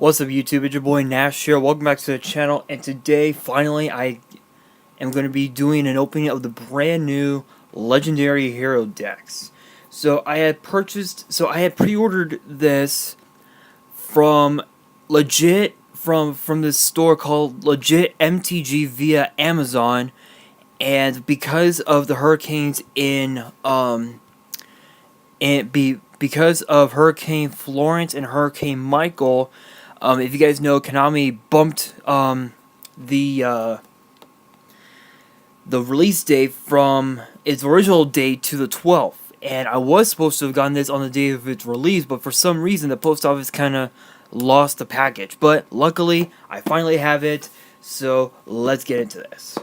What's up YouTube, it's your boy Nash here, welcome back to the channel, and today, finally, I am going to be doing an opening of the brand new Legendary Hero decks. So I had pre-ordered this from from this store called Legit MTG via Amazon, and because of the hurricanes because of Hurricane Florence and Hurricane Michael, if you guys know, Konami bumped the release date from its original date to the 12th. And I was supposed to have gotten this on the day of its release, but for some reason the post office kind of lost the package. But luckily, I finally have it, so let's get into this.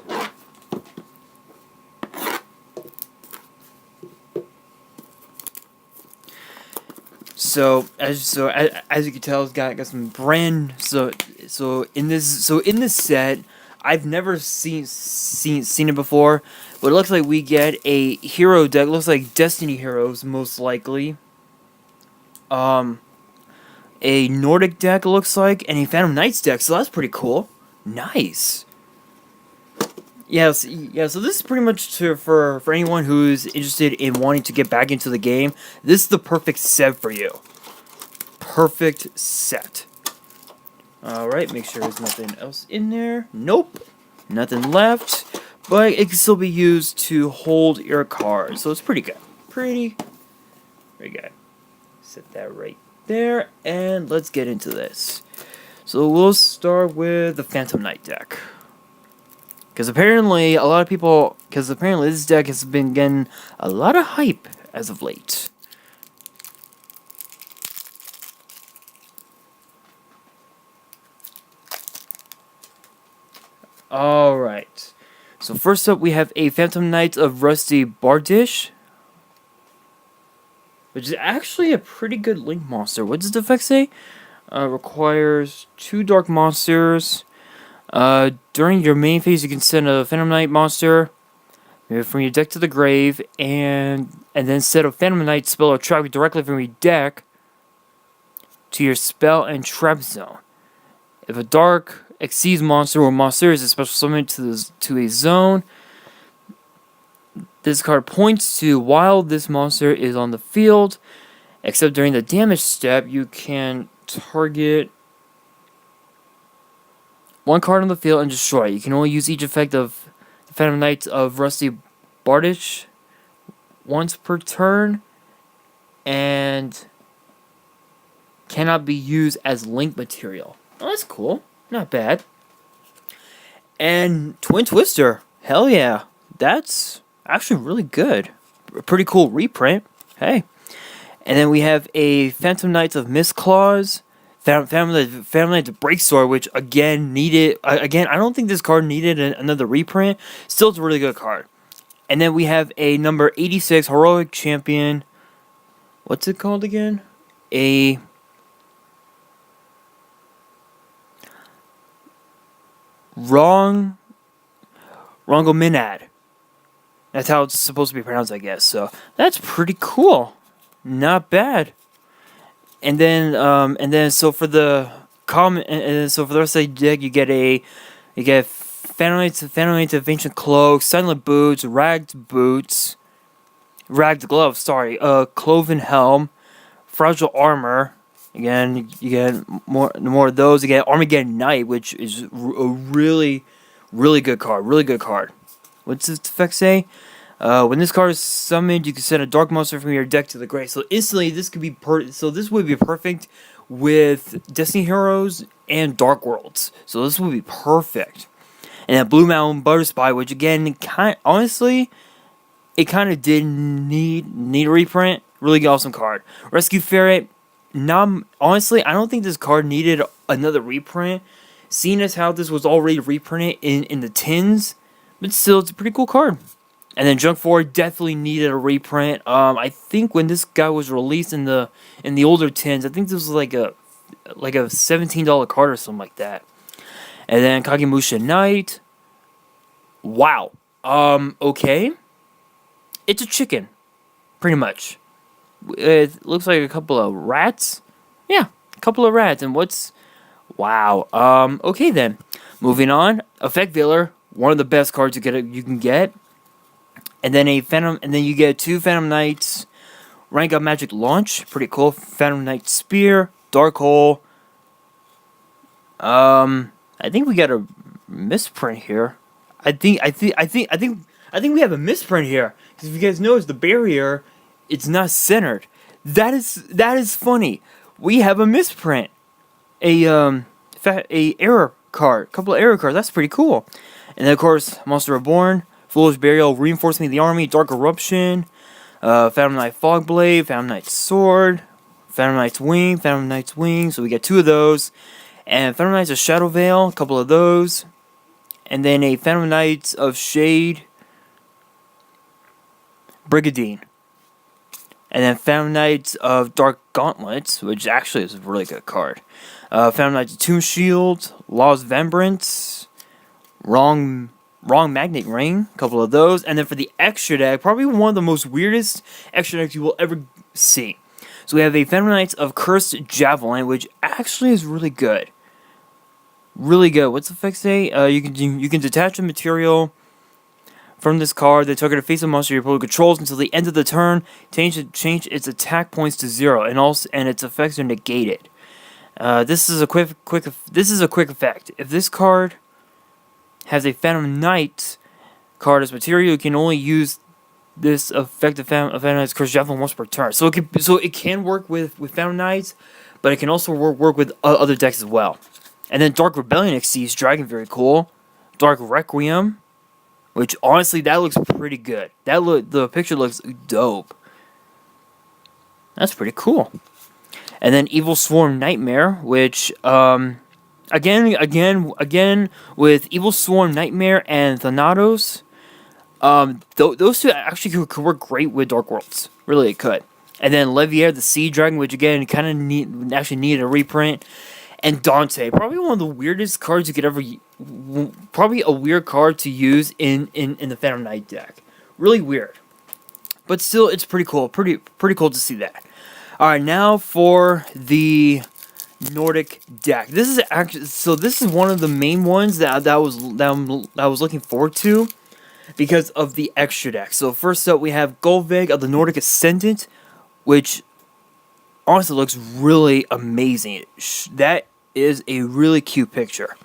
So as you can tell, it's got some brand. So in this set, I've never seen it before, but it looks like we get a hero deck. It looks like Destiny Heroes, most likely. A Nordic deck, it looks like, and a Phantom Knights deck. So that's pretty cool. Nice. Yes, yeah. So this is pretty much for anyone who's interested in wanting to get back into the game. This is the perfect set for you. Perfect set. All right, make sure there's nothing else in there. Nope, nothing left. But it can still be used to hold your cards, so it's pretty good. Pretty good. Set that right there, and let's get into this. So we'll start with the Phantom Knight deck. Because apparently this deck has been getting a lot of hype as of late. Alright. So first up we have a Phantom Knight of Rusty Bardish, which is actually a pretty good link monster. What does the effect say? Requires 2 dark monsters. During your main phase, you can send a Phantom Knight monster from your deck to the grave, and then set a Phantom Knight spell or trap directly from your deck to your spell and trap zone. If a dark exceeds monster or monster is a special summon to a zone, this card points to while this monster is on the field, except during the damage step, you can target one card on the field and destroy it. You can only use each effect of the Phantom Knight of Rusty Bardish once per turn, and cannot be used as link material. Oh, that's cool. Not bad. And Twin Twister. Hell yeah. That's actually really good. A pretty cool reprint. Hey. And then we have a Phantom Knights of Mistclaws. Phantom Knights of Breaksword, which again needed. I don't think this card needed another reprint. Still, it's a really good card. And then we have a number 86 Heroic Champion. What's it called again? A Rongominad. That's how it's supposed to be pronounced, I guess. So that's pretty cool. Not bad. And then so for the rest of the deck, you get Phantom Knights of Ancient Cloak, Silent Boots, Ragged Gloves, Cloven Helm, Fragile Armor. Again, you get more of those. You get Armageddon Knight, which is a really good card. Really good card. What's this effect say? When this card is summoned, you can send a dark monster from your deck to the grave. So instantly, this could be this would be perfect with Destiny Heroes and Dark Worlds. So this would be perfect. And then Blue Mountain Butterspy, which again, honestly, it kind of did need a reprint. Really awesome card. Rescue Ferret. Honestly, I don't think this card needed another reprint, seeing as how this was already reprinted in the tins. But still, it's a pretty cool card. And then Junk 4 definitely needed a reprint. I think when this guy was released in the older tins, I think this was like a $17 card or something like that. And then Kagemusha Knight. Wow. Okay. It's a chicken, pretty much. It looks like a couple of rats. Yeah, a couple of rats. And what's Wow. Okay then. Moving on. Effect Veiler, one of the best cards you can get. And then you get 2 Phantom Knights, Rank Up Magic Launch, pretty cool. Phantom Knight Spear, Dark Hole. I think we got a misprint here. I think we have a misprint here. Because if you guys notice, the barrier, it's not centered. That is funny. We have a misprint. A error card, couple of error cards. That's pretty cool. And then of course, Monster Reborn, Foolish Burial, Reinforcement of the Army, Dark Eruption, Phantom Knight Fogblade, Phantom Knight Sword, Phantom Knight's Wing. So we get 2 of those. And Phantom Knights of Shadow Veil, a couple of those. And then a Phantom Knights of Shade, Brigadine. And then Phantom Knights of Dark Gauntlets, which actually is a really good card. Phantom Knights of Tomb Shield, Law's Remembrance, Wrong Magnet Ring, a couple of those. And then for the extra deck, probably one of the most weirdest extra decks you will ever see. So we have a Phantom Knights of Cursed Javelin, which actually is really good. Really good. What's the effect say? You can detach a material from this card that target a face of monster your opponent controls until the end of the turn. Change its attack points to 0, and its effects are negated. This is a quick effect. If this card has a Phantom Knight card as material, you can only use this effect of Phantom Knight's Cursed Javelin once per turn. So it can work with Phantom Knights, but it can also work with other decks as well. And then Dark Rebellion exceeds Dragon, very cool. Dark Requiem, which honestly that looks pretty good. The picture looks dope. That's pretty cool. And then Evil Swarm Nightmare, which again with Evil Swarm Nightmare and Thanatos, those 2 actually could work great with Dark Worlds. Really, it could. And then Leviair, the Sea Dragon, which again kind of needed a reprint. And Dante, probably one of the weirdest cards you could ever... Probably a weird card to use in the Phantom Knight deck. Really weird. But still, it's pretty cool. Pretty cool to see that. Alright, now for the Nordic deck. This is one of the main ones that I was looking forward to because of the extra deck. So first up, we have Gullveig of the Nordic Ascendant, which honestly looks really amazing. That is a really cute picture.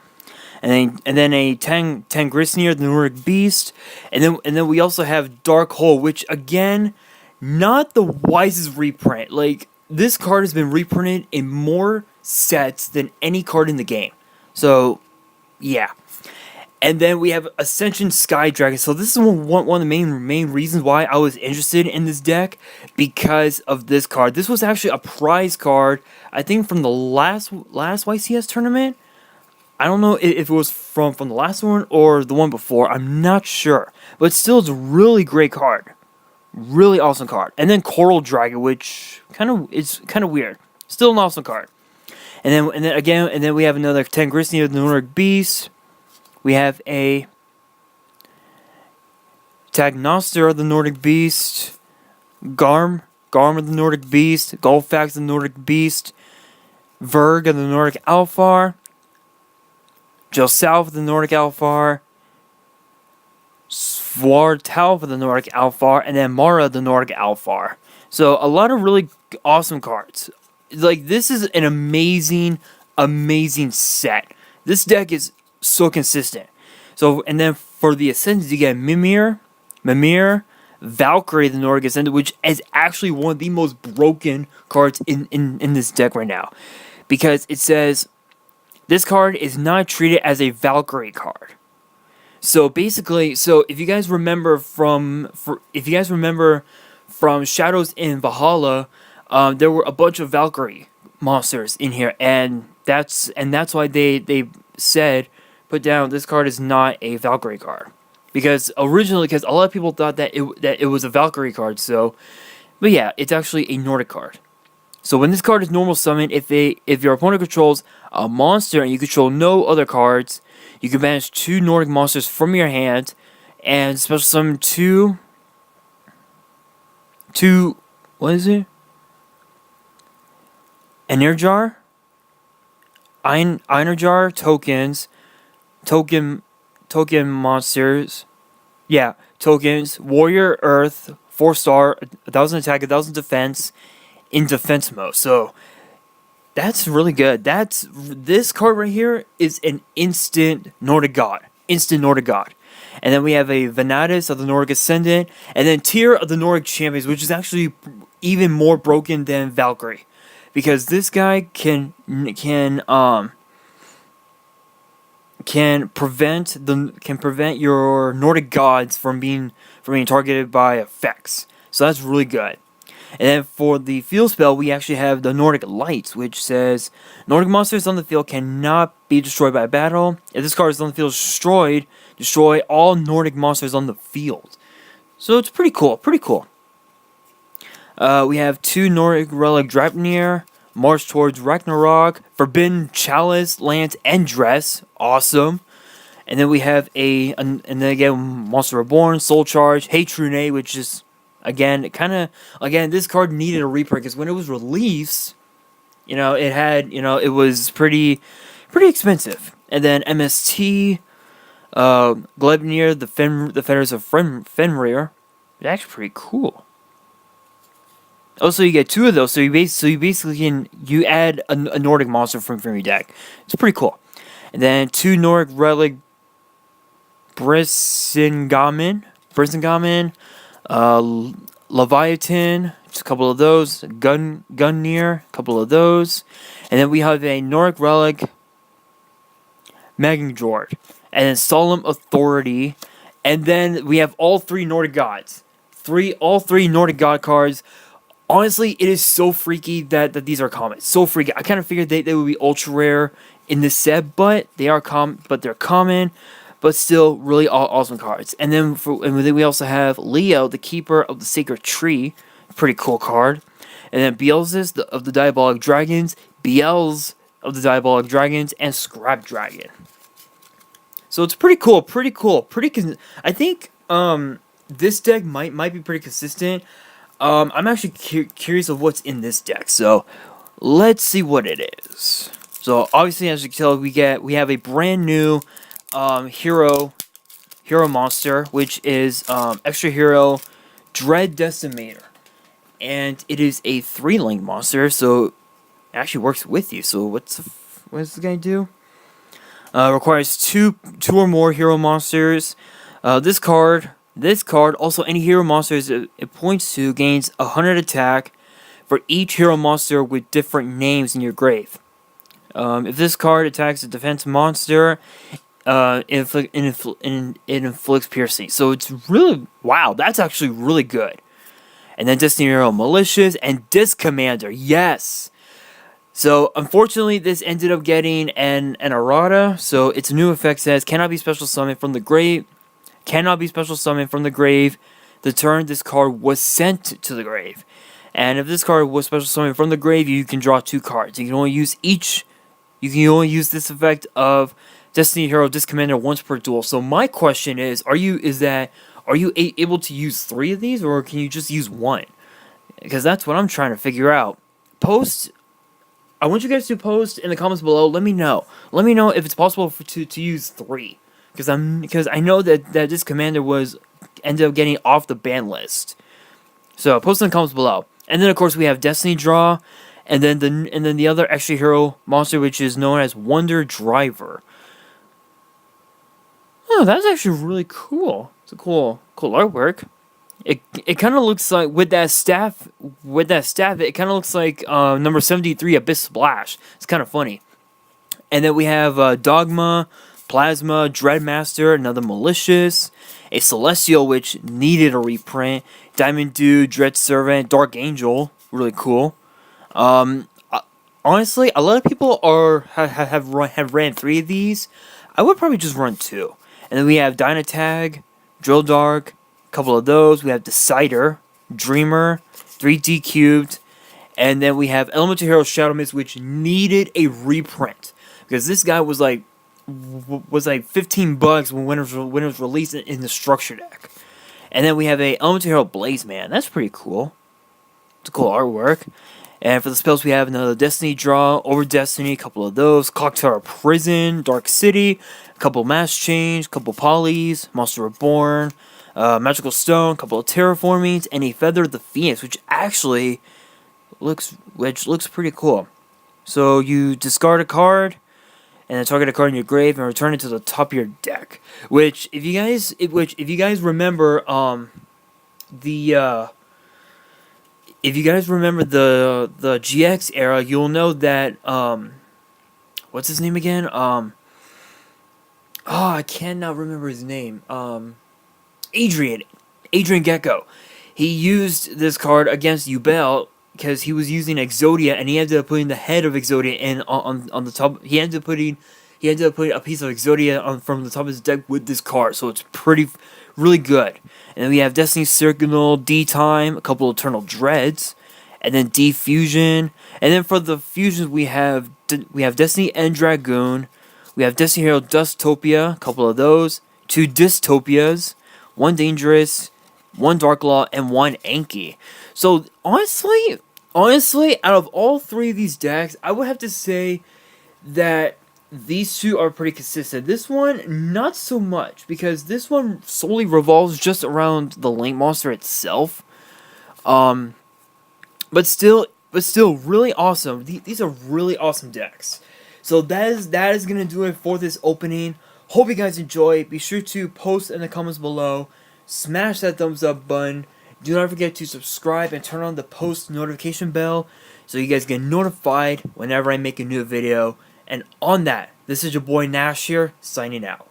And then a Tangrisnir, the Nordic Beast, and then we also have Dark Hole, which again, not the wisest reprint. Like, this card has been reprinted in more sets than any card in the game. So, yeah. And then we have Ascension Sky Dragon. So this is one of the main reasons why I was interested in this deck, because of this card. This was actually a prize card, I think from the last YCS tournament. I don't know if it was from the last one or the one before. I'm not sure. But still, it's a really great card. Really awesome card. And then Coral Dragon, which is kind of weird. Still an awesome card. And then we have another Tangrisnir, the Nordic Beast. We have a Tagnoster of the Nordic Beast, Garm of the Nordic Beast, Golfax of the Nordic Beast, Verg of the Nordic Alfar, Josalf of the Nordic Alfar, Svartalf of the Nordic Alfar, and then Mara of the Nordic Alfar. So a lot of really awesome cards. Like, this is an amazing set. This deck is so consistent. So, and then for the Ascendants, you get Mimir, Valkyrie, the Nordic Ascendant, which is actually one of the most broken cards in this deck right now. Because it says, this card is not treated as a Valkyrie card. So basically, if you guys remember from Shadows in Valhalla, there were a bunch of Valkyrie monsters in here, and that's why they said, put down, this card is not a Valkyrie card, because a lot of people thought that it was a Valkyrie card. So, but yeah, it's actually a Nordic card. So when this card is normal summoned, if your opponent controls a monster and you control no other cards, you can banish 2 Nordic monsters from your hand and special summon 2. What is it? Enerjar Einerjar tokens, token token monsters. Yeah, tokens. Warrior Earth, 4-star, 1,000 attack, 1,000 defense in defense mode. So that's really good. This card right here is an instant Nordic God. Instant Nordic God. And then we have a Venatus of the Nordic Ascendant, and then Tier of the Nordic Champions, which is actually even more broken than Valkyrie, because this guy can prevent your Nordic gods from being targeted by effects. So that's really good. And then for the field spell, we actually have the Nordic Lights, which says Nordic monsters on the field cannot be destroyed by battle. If this card is on the field destroyed, destroy all Nordic monsters on the field. So it's pretty cool. Pretty cool. We have 2 Nordic Relic Draupnir, March Towards Ragnarok, Forbidden Chalice, Lance, and Dress. Awesome. And then we have and then again, Monster Reborn, Soul Charge, Hey Trune, which is, again, this card needed a reprint, because when it was released, it was pretty expensive. And then MST, Glebnir, the Fetters of Fenrir. It's actually pretty cool. Also, you get 2 of those, so you basically can add a Nordic monster from your deck. It's pretty cool. And then 2 Nordic Relic Brisingamen, Leviathan, just a couple of those. Gungnir, a couple of those. And then we have a Nordic Relic Magnjord, and then Solemn Authority. And then we have all 3 Nordic gods. All 3 Nordic god cards. Honestly, it is so freaky that these are common. So freaky. I kind of figured they would be ultra rare in this set, but they're common, but still really awesome cards. And then we also have Leo, the Keeper of the Sacred Tree. Pretty cool card. And then Beelzes of the Diabolic Dragons, Beelz of the Diabolic Dragons, and Scrap Dragon. So it's pretty cool. I think this deck might be pretty consistent. I'm actually curious of what's in this deck, so let's see what it is. So obviously, as you can tell, we have a brand new hero monster, which is extra hero Dread Decimator, and it is a 3-link monster, so it actually works with you. So what is this guy do? Requires two or more hero monsters. This card, also any hero monsters it points to, gains 100 attack for each hero monster with different names in your grave. If this card attacks a defense monster, it inflicts piercing. So it's really, wow, that's actually really good. And then Destiny Hero Malicious and Disc Commander, yes! So, unfortunately, this ended up getting an errata. So, its new effect says, cannot be special summoned from the grave. The turn this card was sent to the grave. And if this card was special summoned from the grave, you can draw 2 cards. You can only use this effect of Destiny Hero Disc Commander once per duel. So, my question is, are you able to use 3 of these, or can you just use 1? Because that's what I'm trying to figure out. I want you guys to post in the comments below. Let me know. Let me know if it's possible to use 3, because I know that this commander ended up getting off the ban list. So post in the comments below. And then of course we have Destiny Draw, and then the other extra hero monster, which is known as Wonder Driver. Oh, that's actually really cool. It's a cool artwork. It kind of looks like, with that staff, it kind of looks like number 73, Abyss Splash. It's kind of funny. And then we have Dogma, Plasma, Dreadmaster, another Malicious, a Celestial, which needed a reprint, Diamond Dude, Dread Servant, Dark Angel, really cool. Honestly, a lot of people have ran 3 of these. I would probably just run 2. And then we have Dynatag, Drill Dark, couple of those. We have Decider, Dreamer, 3D Cubed, and then we have Elemental Hero Shadow Mist, which needed a reprint, because this guy was like $15 when it was released in the structure deck. And then we have a Elemental Hero Blaze Man. That's pretty cool. It's a cool artwork. And for the spells, we have another Destiny Draw, Over Destiny, a couple of those, Clock Tower Prison, Dark City, a couple Mass Change, a couple Polys, Monster Reborn, Magical Stone, a couple of Terraformings, and a Feather of the Phoenix, which actually looks pretty cool. So you discard a card, and then target a card in your grave and return it to the top of your deck. Which, if you guys remember, if you guys remember the GX era, you'll know that what's his name again? I cannot remember his name. Adrian Gecko. He used this card against YuGiOh because he was using Exodia, and he ended up putting the head of Exodia in on the top. He ended up putting a piece of Exodia from the top of his deck with this card, so it's really good. And then we have Destiny Signal, D-Time, a couple of Eternal Dreads, and then D-Fusion. And then for the fusions, we have Destiny End Dragoon, we have Destiny Hero Dustopia, a couple of those, 2 Dystopias, 1 Dangerous, 1 Dark Law, and 1 Anki. So honestly, out of all 3 of these decks, I would have to say that these 2 are pretty consistent. This one, not so much, because this one solely revolves just around the Link monster itself. But still, really awesome. These are really awesome decks. So that is gonna do it for this opening. Hope you guys enjoy. Be sure to post in the comments below. Smash that thumbs up button. Do not forget to subscribe and turn on the post notification bell so you guys get notified whenever I make a new video. And on that, this is your boy Nash here, signing out.